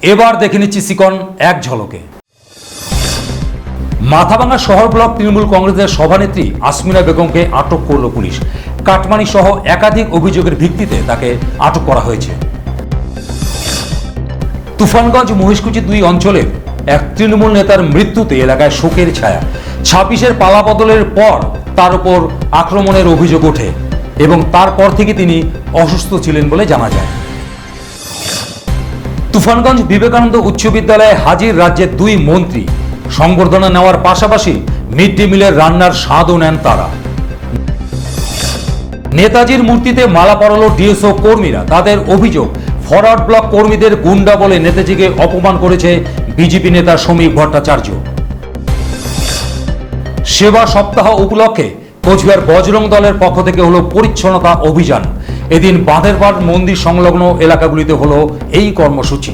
এবার দেখে নিচ্ছি সিকন এক ঝলকে। মাথাভাঙা শহর ব্লক তৃণমূল কংগ্রেসের সভানেত্রী আসমিনা বেগমকে আটক করল পুলিশ। কাটমানি সহ একাধিক অভিযোগের ভিত্তিতে তাকে আটক করা হয়েছে। তুফানগঞ্জ মহিষকুচি 2 অঞ্চলের এক তৃণমূল নেতার মৃত্যুতে এলাকায় শোকের ছায়া। 26-এর পালাবদলের পর তার উপর আক্রমণের অভিযোগ ওঠে এবং তারপর থেকে তিনি অসুস্থ ছিলেন বলে জানা যায়। তুফানগঞ্জ বিবেকানন্দ উচ্চ বিদ্যালয়ে হাজির রাজ্যের 2 মন্ত্রী। সংবর্ধনা নেওয়ার পাশাপাশি মিড ডে মিলের রান্নার স্বাদও নেন তারা। নেতাজির মূর্তিতে মালা পরালো ডিএসও কর্মীরা। তাদের অভিযোগ, ফরওয়ার্ড ব্লক কর্মীদের গুন্ডা বলে নেতাজিকে অপমান করেছে বিজেপি নেতা শ্রমিক ভট্টাচার্য। সেবা সপ্তাহ উপলক্ষে কোচবিহার বজরং দলের পক্ষ থেকে হলো পরিচ্ছন্নতা অভিযান। এদিন বাঁধেরপাড় মন্দির সংলগ্ন এলাকাগুলিতে হলো এই কর্মসূচি।